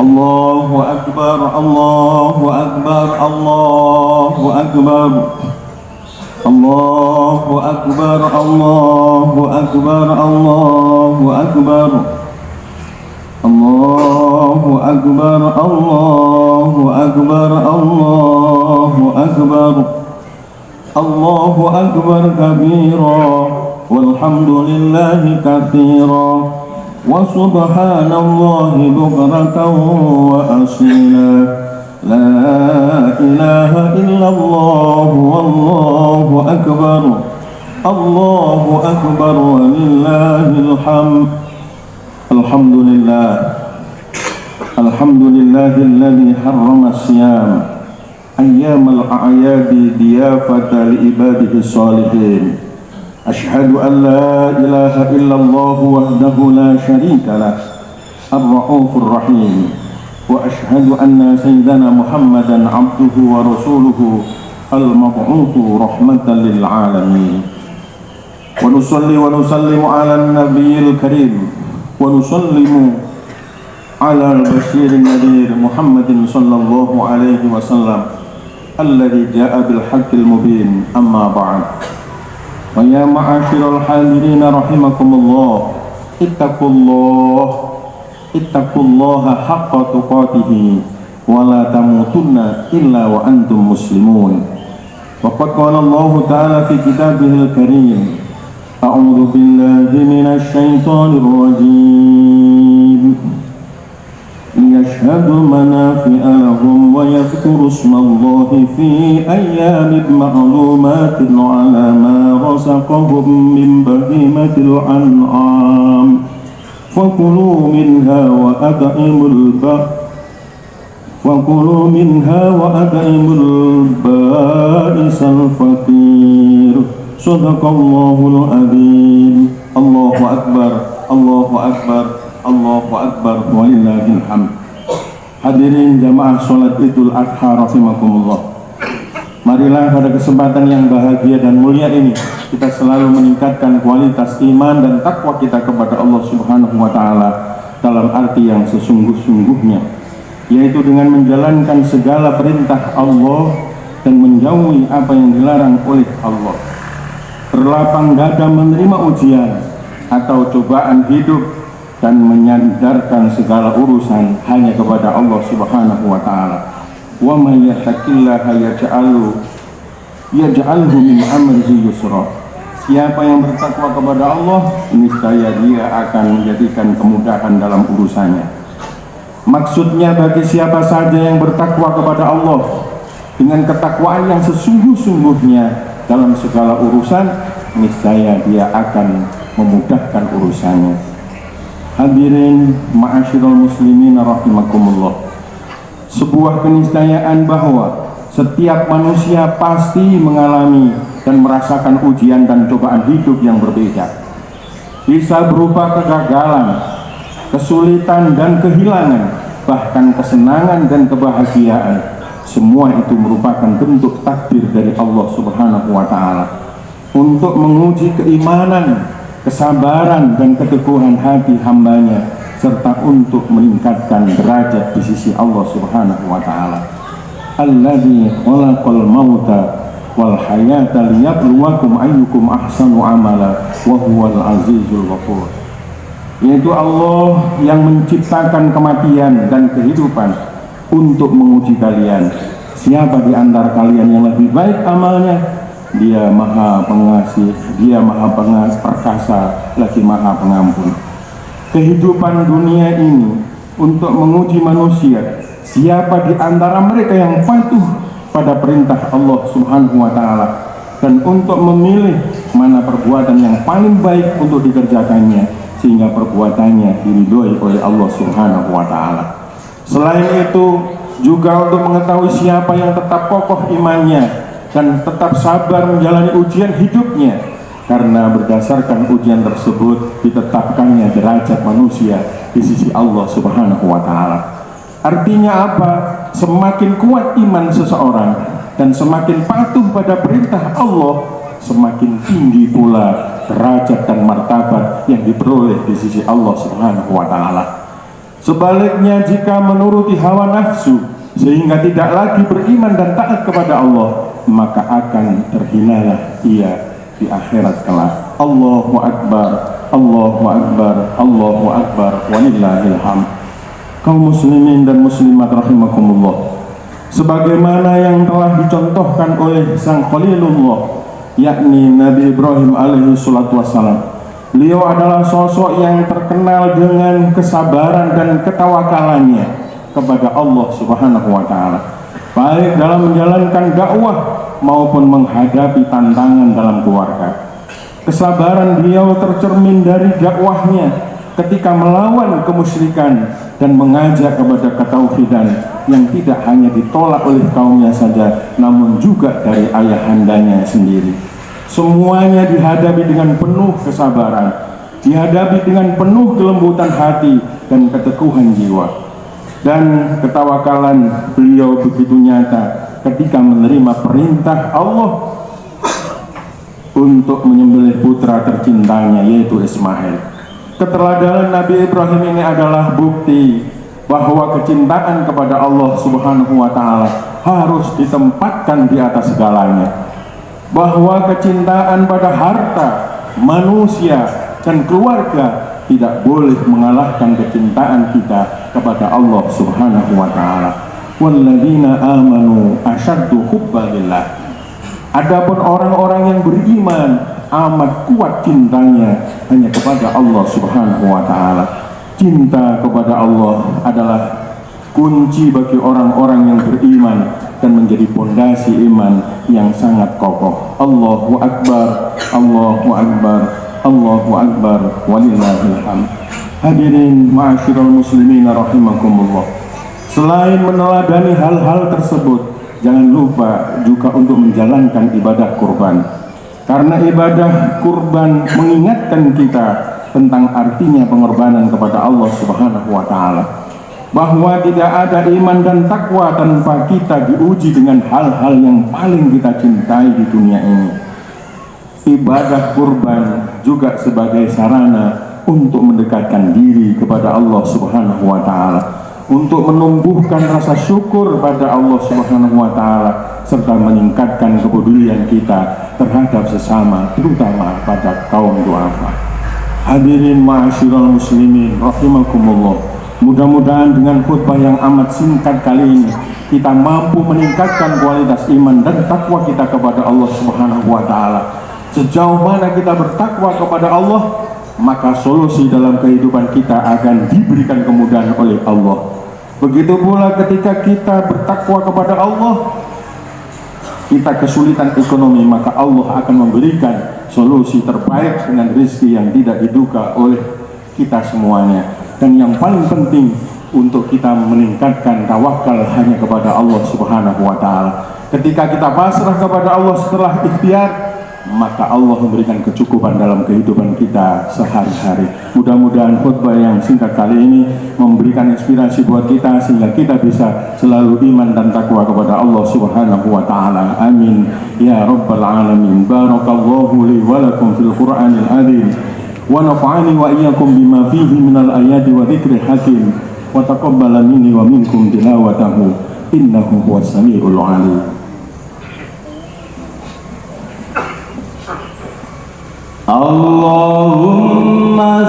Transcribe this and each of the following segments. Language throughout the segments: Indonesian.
Allahu Akbar, Allahu Akbar, Allahu Akbar, Allahu Akbar, Allahu Akbar, Allahu Akbar, Allahu Akbar, Allahu Akbar, Allahu Akbar, Allahu Akbar kabira, walhamdulillahi katsira, wa subhanallahi bukratan wa asila, la ilaha illallah, wallahu akbar, Allahu akbar, walillahil hamd. Alhamdulillah, alhamdulillahilladzi harrama as-siyam ayyamal a'yadi diyafata li ibadihi sholihin. Ashhadu an la ilaha illallah wahdahu la syarika lah ar-ra'ufur rahim, wa ashhadu anna sayyidana Muhammadan abduhu wa rasuluhu al-mab'utsu rahmatan lil alamin. Wa nusalli wa nusallimu ala nabiyil karim, wa nusallimu ala al-basyirin nadhir Muhammadin sallallahu alaihi wasallam alladzi jaa'a bil haqqil mubin. Amma ba'd. Wa ya ma'asyiral hadirin rahimakumullah, ittaqullaha haqqa tuqatih wa la tamutunna illa wa antum muslimun. Wa qad qala Allah ta'ala fi kitabihil karim, a'udzu billahi minasy syaithanir rajim, liyashhadu manafi'a lahum wa yadhkuru ismallahi fi ayyamin ma'lumatin 'ala ma razaqahum min bahimatil an'am fakulu minha wa at'imul ba'isal faqir. Sadaqallahul adzim. Allahu akbar, Allahu akbar, Allahu akbar, walillahil hamd. Hadirin jamaah salat Idul Adha rahimakumullah. Marilah pada kesempatan yang bahagia dan mulia ini kita selalu meningkatkan kualitas iman dan takwa kita kepada Allah Subhanahu wa taala dalam arti yang sesungguh-sungguhnya, yaitu dengan menjalankan segala perintah Allah dan menjauhi apa yang dilarang oleh Allah. Berlapang dada menerima ujian atau cobaan hidup dan menyandarkan segala urusan hanya kepada Allah Subhanahu wa taala. Wa may yattaqillaha yaj'alhu min amrihi yusra. Siapa yang bertakwa kepada Allah, niscaya dia akan menjadikan kemudahan dalam urusannya. Maksudnya bagi siapa saja yang bertakwa kepada Allah dengan ketakwaan yang sesungguh-sungguhnya dalam segala urusan, niscaya dia akan memudahkan urusannya. Hadirin ma'asyiral muslimin rahimakumullah. Sebuah keniscayaan bahwa setiap manusia pasti mengalami dan merasakan ujian dan cobaan hidup yang berbeda. Bisa berupa kegagalan, kesulitan dan kehilangan, bahkan kesenangan dan kebahagiaan. Semua itu merupakan bentuk takdir dari Allah Subhanahu wa taala untuk menguji keimanan, kesabaran dan keteguhan hati hambanya, serta untuk meningkatkan derajat di sisi Allah Subhanahu wa taala. Alladzi khalaqal mauta wal hayata liyabluwakum ayyukum ahsanu amala wa huwal azizul ghafur. Yaitu Allah yang menciptakan kematian dan kehidupan untuk menguji kalian. Siapa di antara kalian yang lebih baik amalnya? Dia maha pengasih, dia maha perkasa, lagi maha pengampun. Kehidupan dunia ini untuk menguji manusia, siapa di antara mereka yang patuh pada perintah Allah Subhanahu wa taala dan untuk memilih mana perbuatan yang paling baik untuk dikerjakannya sehingga perbuatannya diridhoi oleh Allah Subhanahu wa taala. Selain itu juga untuk mengetahui siapa yang tetap kokoh imannya dan tetap sabar menjalani ujian hidupnya, karena berdasarkan ujian tersebut ditetapkannya derajat manusia di sisi Allah Subhanahu wa taala. Artinya apa? Semakin kuat iman seseorang dan semakin patuh pada perintah Allah, semakin tinggi pula derajat dan martabat yang diperoleh di sisi Allah Subhanahu wa taala. Sebaliknya, jika menuruti hawa nafsu sehingga tidak lagi beriman dan taat kepada Allah, maka akan terhinalah ia di akhirat kelak. Allahu Akbar, Allahu Akbar, Allahu Akbar, walillahil hamd. Kaum muslimin dan muslimat rahimakumullah, sebagaimana yang telah dicontohkan oleh sang Khalilullah, yakni Nabi Ibrahim alaihi salatu wassalam, beliau adalah sosok yang terkenal dengan kesabaran dan ketawakalannya kepada Allah Subhanahu wa Ta'ala, baik dalam menjalankan dakwah maupun menghadapi tantangan dalam keluarga. Kesabaran beliau tercermin dari dakwahnya ketika melawan kemusyrikan dan mengajak kepada ketauhidan yang tidak hanya ditolak oleh kaumnya saja, namun juga dari ayahandanya sendiri. Semuanya dihadapi dengan penuh kesabaran, dihadapi dengan penuh kelembutan hati dan keteguhan jiwa. Dan ketawakalan beliau begitu nyata ketika menerima perintah Allah untuk menyembelih putra tercintanya, yaitu Ismail. Keteladanan Nabi Ibrahim ini adalah bukti bahwa kecintaan kepada Allah Subhanahu wa Ta'ala harus ditempatkan di atas segalanya, bahwa kecintaan pada harta, manusia, dan keluarga tidak boleh mengalahkan kecintaan kita kepada Allah Subhanahu wa Ta'ala. Walladzina amanu asyaddu hubban lillah. Adapun orang-orang yang beriman amat kuat cintanya hanya kepada Allah Subhanahu wa Ta'ala. Cinta kepada Allah adalah kunci bagi orang-orang yang beriman dan menjadi pondasi iman yang sangat kokoh. Allahu Akbar, Allahu Akbar, Allahu Akbar, walillahil hamd. Hadirin ma'asyiral muslimin rahimakumullah, selain meneladani hal-hal tersebut, jangan lupa juga untuk menjalankan ibadah kurban, karena ibadah kurban mengingatkan kita tentang artinya pengorbanan kepada Allah Subhanahu wa Ta'ala, bahwa tidak ada iman dan takwa tanpa kita diuji dengan hal-hal yang paling kita cintai di dunia ini. Ibadah kurban juga sebagai sarana untuk mendekatkan diri kepada Allah Subhanahu wa Ta'ala, untuk menumbuhkan rasa syukur pada Allah Subhanahu wa Ta'ala, serta meningkatkan kepedulian kita terhadap sesama, terutama pada kaum duafa. Hadirin ma'asyiral muslimin rahimakumullah, mudah-mudahan dengan khutbah yang amat singkat kali ini kita mampu meningkatkan kualitas iman dan takwa kita kepada Allah Subhanahu wa Ta'ala. Sejauh mana kita bertakwa kepada Allah, maka solusi dalam kehidupan kita akan diberikan kemudahan oleh Allah. Begitu pula ketika kita bertakwa kepada Allah, kita kesulitan ekonomi, maka Allah akan memberikan solusi terbaik dengan rezeki yang tidak diduga oleh kita semuanya. Dan yang paling penting, untuk kita meningkatkan tawakal hanya kepada Allah Subhanahu wa Ta'ala. Ketika kita pasrah kepada Allah setelah ikhtiar, maka Allah memberikan kecukupan dalam kehidupan kita sehari-hari. Mudah-mudahan khutbah yang singkat kali ini memberikan inspirasi buat kita sehingga kita bisa selalu iman dan takwa kepada Allah Subhanahu wa Ta'ala. Amin ya rabbal alamin. Barakallahu li wa lakum fil Qur'anil azim, wa nafa'ani wa iyyakum bima fihi minal ayati wa dzikril hakim, wa taqabbala minni wa minkum tilawatahu innahu huwas samiul alim. Allahumma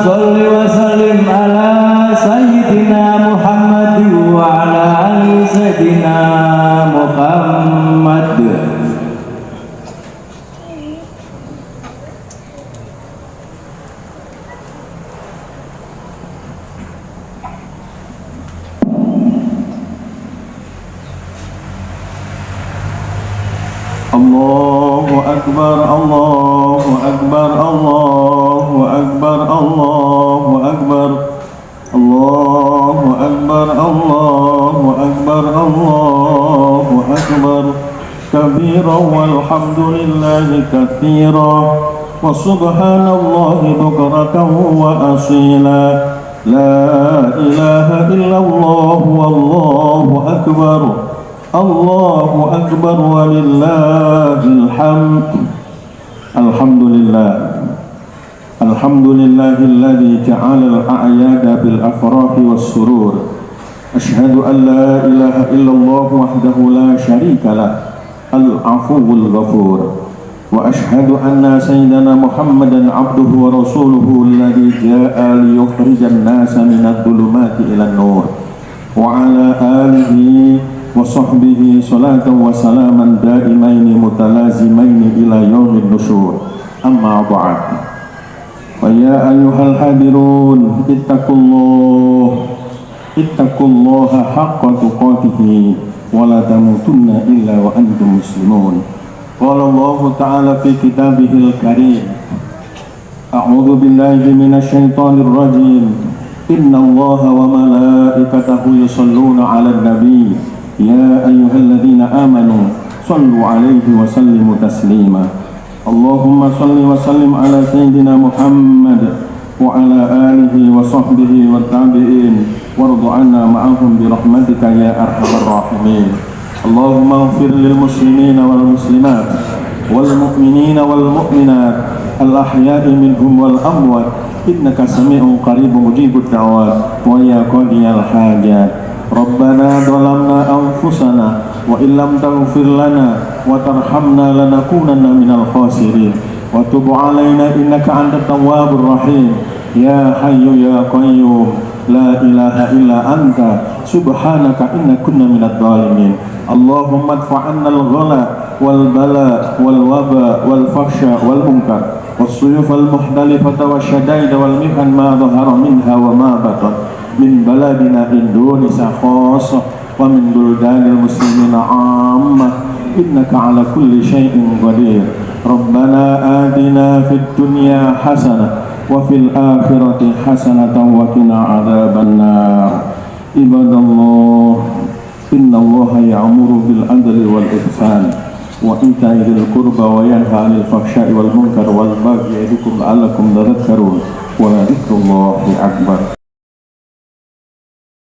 salli wa sallim ala sayyidina Muhammad wa ala ali sayyidina Muhammad. Allahu Akbar, Allahu Akbar, Allahu Akbar, Allahu Akbar, Allahu Akbar, Allahu Akbar, Allahu Akbar, kabira walhamdulillahi katsira wa subhanallahi bukratan wa asila, la ilaha illallah wallahu akbar, Allahu Akbar walillahil hamd. Alhamdulillah, Alhamdulillahilladzi ja'ala al-a'yada bil afrahi was surur. Asyhadu an la ilaha illallah wahdahu la syarika lah, al-'afuwul ghafur. Wa asyhadu anna sayyidana Muhammadan 'abduhu wa rasuluhu alladzi jaa'a liyukhrijan nasa minadh dhulumati ilan nur. Wa ala alihi wa sahbihi salatan wa salaman daimaini mutalazimaini ila yaumin nusyur. Amma ba'd. Wa ya ayyuhal hadirun ittaqullaha haqqa tuqatih wa la tamutunna illa wa antum muslimun. Qala Allah ta'ala fi kitabihil karim, a'udzu billahi minasy syaithanir rajim. Inna Allaha wa malaikatahu yusholluna 'alan nabi ya ayyuhalladzina amanu shallu 'alaihi wa sallimu taslima. Allahumma salli wa sallim ala sayyidina Muhammad wa ala alihi wa sahbihi wa tabi'in warḍu 'anna ma'ahum bi rahmatika ya arhamar rahimin. Allahumma ighfir lil muslimina wal muslimat wal mu'minina wal mu'minat al ahya'i minhum wal amwat innaka sami'un qaribun mujibud da'wat wa ya qadiyal hajat. Rabbana dhalamna anfusana wa illam taghfir lana wa tarhamna lanakunanna minal khasirin wa tub 'alaina innaka antat tawwabur rahim. Ya hayyu ya qayyum la ilaha illa anta subhanaka inna kunna minadh dhalimin. Allahumma adfa'anna al-ghala wal bala wal waba wal fahsya wal munkar was-suyuf al muhdalifata wasyadaid wal mihan ma dhahara minha wa ma batan min baladina Indonesia khassah wa min buldanil muslimina 'ammah innaka 'ala kulli syai'in qadir. Rabbana atina fid dunya hasanah wa fil akhirati hasanatan wa qina 'adzaban nar. Ibadallah, innallaha ya'muru bil 'adli wal ihsan wa ita'i dzil qurba wa yanha 'anil fahsya'i wal munkar wal baghi ya'idukum la'allakum tadhakkarun wa la dzikrullahi akbar.